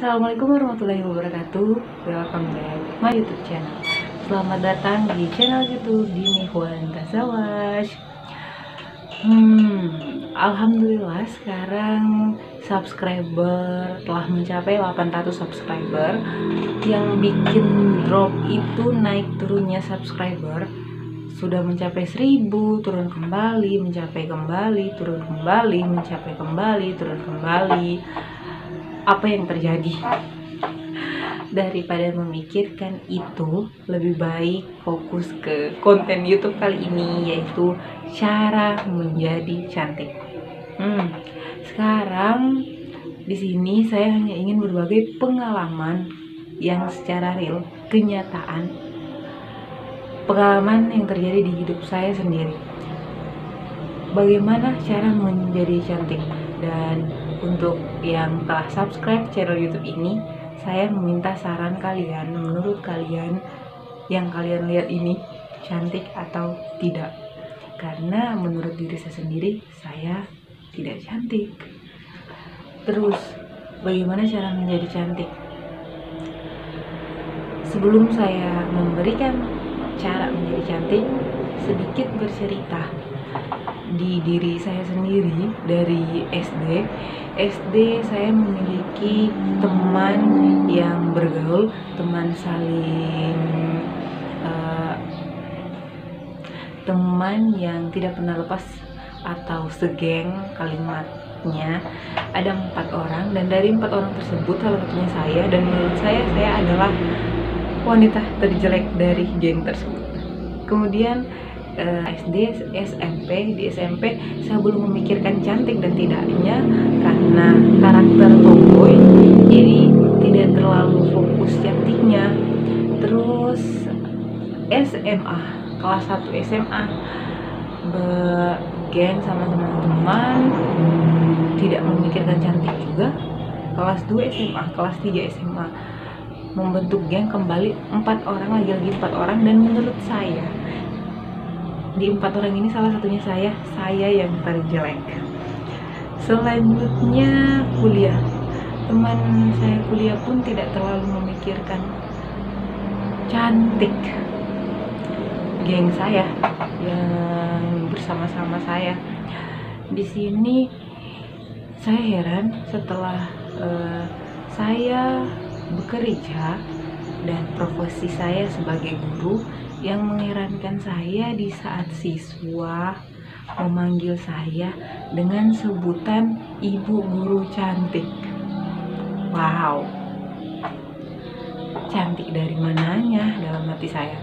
Assalamualaikum warahmatullahi wabarakatuh. Welcome back my YouTube channel. Selamat datang di channel YouTube Dini Huan Tazawaj. Alhamdulillah sekarang subscriber telah mencapai 800 subscriber. Yang bikin drop itu naik turunnya subscriber sudah mencapai 1000, turun kembali, mencapai kembali, turun kembali, mencapai kembali, turun kembali. Apa yang terjadi? Daripada memikirkan itu, lebih baik fokus ke konten YouTube kali ini, yaitu cara menjadi cantik. Sekarang di sini saya hanya ingin berbagi pengalaman yang secara real, kenyataan, pengalaman yang terjadi di hidup saya sendiri. Bagaimana cara menjadi cantik? Dan untuk yang telah subscribe channel YouTube ini, saya meminta saran kalian. Menurut kalian, yang kalian lihat ini cantik atau tidak? Karena menurut diri saya sendiri, saya tidak cantik. Terus, bagaimana cara menjadi cantik? Sebelum saya memberikan cara menjadi cantik, sedikit bercerita di diri saya sendiri. Dari SD saya memiliki teman yang bergaul, teman yang tidak pernah lepas atau segeng kalimatnya. Ada 4 orang, dan dari 4 orang tersebut salah satunya saya, dan menurut saya adalah wanita terjelek dari geng tersebut. Kemudian SD, SMP, di SMP saya belum memikirkan cantik dan tidaknya karena karakter tomboy, jadi tidak terlalu fokus cantiknya. Terus SMA, kelas 1 SMA, bergeng sama teman-teman, tidak memikirkan cantik juga. Kelas 2 SMA, kelas 3 SMA, membentuk geng kembali, 4 orang, lagi-lagi 4 orang, dan menurut saya di 4 orang ini salah satunya saya yang terjelek. Selanjutnya kuliah, teman saya kuliah pun tidak terlalu memikirkan cantik. Geng saya yang bersama-sama saya di sini, saya heran setelah saya bekerja dan profesi saya sebagai guru. Yang mengherankan saya, di saat siswa memanggil saya dengan sebutan ibu guru cantik. Wow, cantik dari mananya dalam hati saya?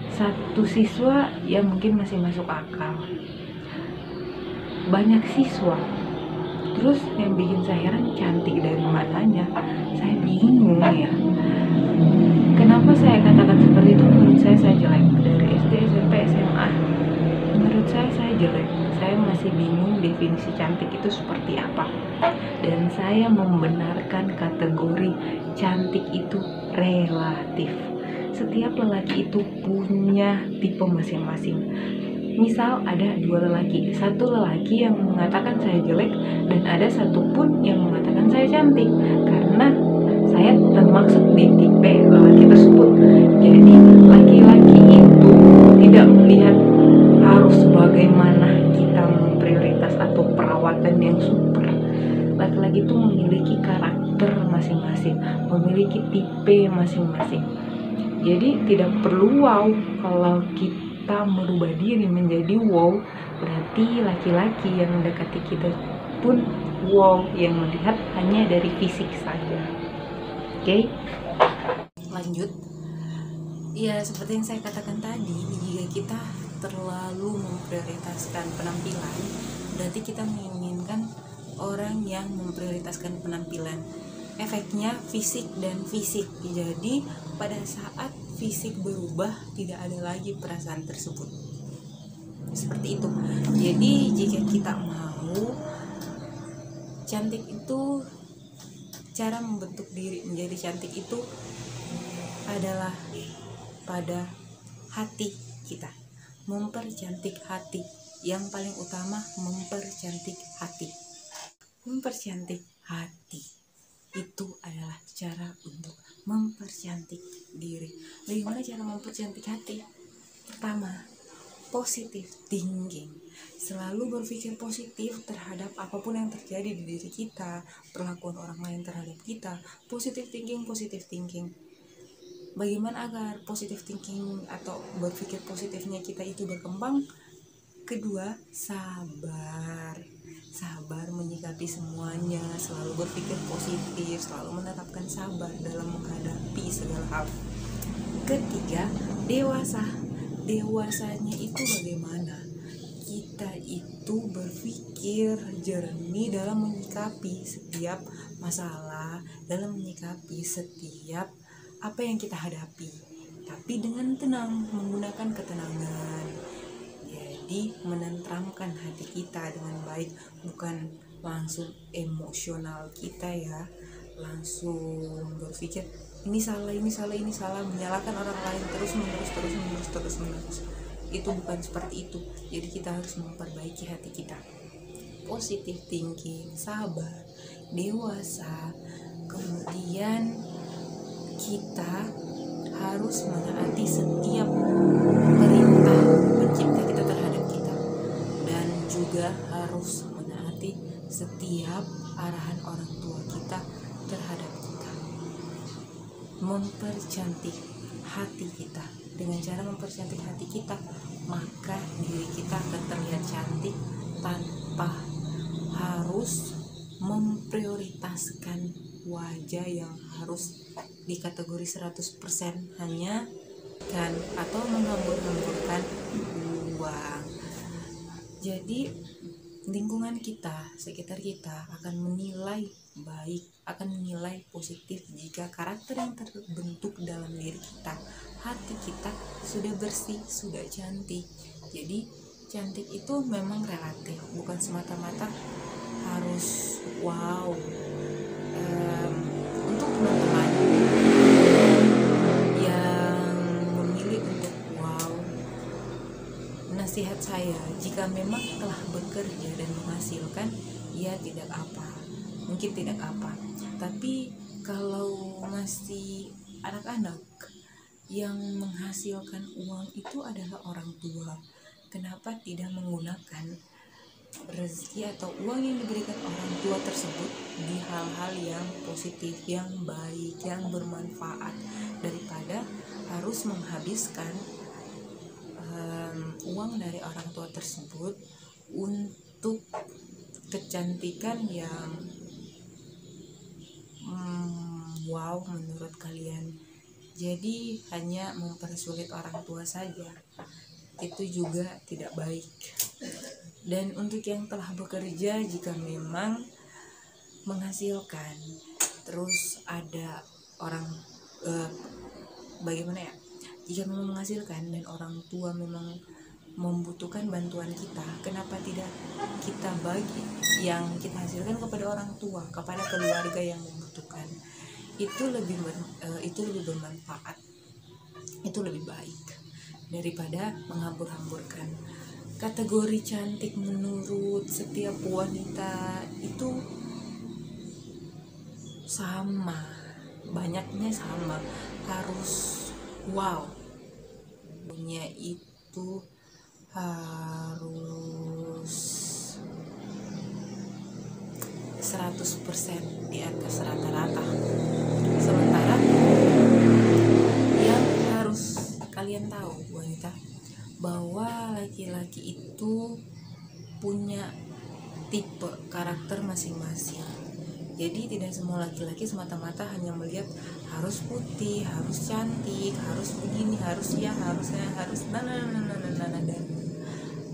Satu siswa ya mungkin masih masuk akal, banyak siswa. Terus yang bikin saya heran, cantik dari mananya? Saya bingung ya. Kenapa saya katakan seperti itu? Menurut saya jelek. Dari SD, SMP, SMA, menurut saya jelek. Saya masih bingung definisi cantik itu seperti apa. Dan saya membenarkan kategori cantik itu relatif. Setiap lelaki itu punya tipe masing-masing. Misal ada 2 lelaki, satu lelaki yang mengatakan saya jelek, dan ada satu pun yang mengatakan saya cantik, karena saya termasuk di tipe lelaki tersebut. Jadi laki-laki itu tidak melihat harus bagaimana kita memprioritas atau perawatan yang super. Laki-laki itu memiliki karakter masing-masing, memiliki tipe masing-masing. Jadi tidak perlu wow. Kalau kita merubah diri menjadi wow, berarti laki-laki yang mendekati kita pun wow, yang melihat hanya dari fisik saja. Oke, lanjut. Ya, seperti yang saya katakan tadi, jika kita terlalu memprioritaskan penampilan, berarti kita menginginkan orang yang memprioritaskan penampilan. Efeknya fisik dan fisik. Jadi pada saat fisik berubah, tidak ada lagi perasaan tersebut. Seperti itu. Jadi jika kita mau cantik itu, cara membentuk diri menjadi cantik itu adalah pada hati kita. Mempercantik hati. Yang paling utama, mempercantik hati. Mempercantik hati. itu adalah cara untuk mempercantik diri. Bagaimana cara mempercantik hati? Pertama, positive thinking. Selalu berpikir positif terhadap apapun yang terjadi di diri kita, perlakuan orang lain terhadap kita. Positive thinking, positive thinking. Bagaimana agar positive thinking atau berpikir positifnya kita itu berkembang? Kedua, sabar menyikapi semuanya, selalu berpikir positif, selalu menetapkan sabar dalam menghadapi segala hal. Ketiga, dewasanya itu bagaimana kita itu berpikir jernih dalam menyikapi setiap masalah, dalam menyikapi setiap apa yang kita hadapi, tapi dengan tenang, menggunakan ketenangan. Jadi menenteramkan hati kita dengan baik, bukan langsung emosional kita ya, langsung berpikir ini salah, menyalahkan orang lain terus menerus. Itu bukan seperti itu. Jadi kita harus memperbaiki hati kita. Positive thinking, sabar, dewasa. Kemudian kita harus menaati setiap perintah pencipta kita terhadap kita, dan juga harus menaati setiap arahan orang tua kita terhadap kita. Mempercantik hati kita. Dengan cara mempercantik hati kita, maka diri kita akan terlihat cantik tanpa harus memprioritaskan wajah yang harus dikategori 100% hanya kan, atau menghambur-hamburkan uang. Jadi lingkungan kita, sekitar kita akan menilai baik, akan menilai positif jika karakter yang terbentuk dalam diri kita, hati kita sudah bersih, sudah cantik. Jadi cantik itu memang relatif, bukan semata-mata harus wow. Untuk teman-teman yang memilih untuk wow, nasihat saya, jika memang telah bekerja dan menghasilkan, ya tidak apa, mungkin tidak apa. Tapi kalau masih anak-anak, yang menghasilkan uang itu adalah orang tua. Kenapa tidak menggunakan rezeki atau uang yang diberikan orang tua tersebut di hal-hal yang positif, yang baik, yang bermanfaat, daripada harus menghabiskan uang dari orang tua tersebut untuk kecantikan yang wow menurut kalian. Jadi hanya mempersulit orang tua saja, itu juga tidak baik. Dan untuk yang telah bekerja, jika memang menghasilkan, terus ada orang bagaimana ya, jika memang menghasilkan dan orang tua memang membutuhkan bantuan kita, kenapa tidak kita bagi yang kita hasilkan kepada orang tua, kepada keluarga yang membutuhkan? Itu lebih bermanfaat, itu lebih baik daripada menghambur-hamburkan. Kategori cantik menurut setiap wanita itu sama, banyaknya sama, harus wow, punya itu harus 100% di atas rata-rata. Sementara yang harus kalian tahu wanita, bahwa laki-laki itu punya tipe karakter masing-masing. Jadi tidak semua laki-laki semata-mata hanya melihat harus putih, harus cantik, harus begini, harusnya harus dan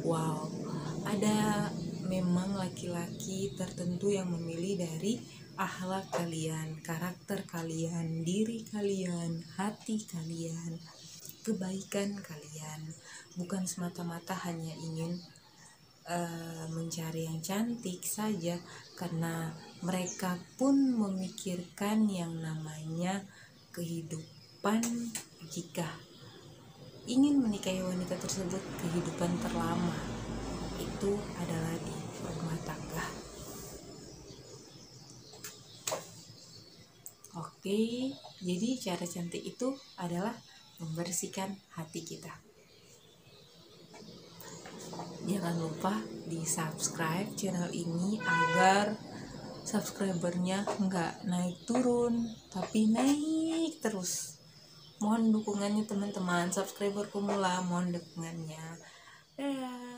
wow. Ada memang laki-laki tertentu yang memilih dari akhlak kalian, karakter kalian, diri kalian, hati kalian, kebaikan kalian, bukan semata-mata hanya ingin mencari yang cantik saja, karena mereka pun memikirkan yang namanya kehidupan. Jika ingin menikahi wanita tersebut, kehidupan terlama itu adalah di rumah tangga. Oke, jadi cara cantik itu adalah membersihkan hati kita. Jangan lupa di subscribe channel ini agar subscribernya nggak naik turun, tapi naik terus. Mohon dukungannya teman-teman, subscriber pemula, mohon dukungannya. Dadah.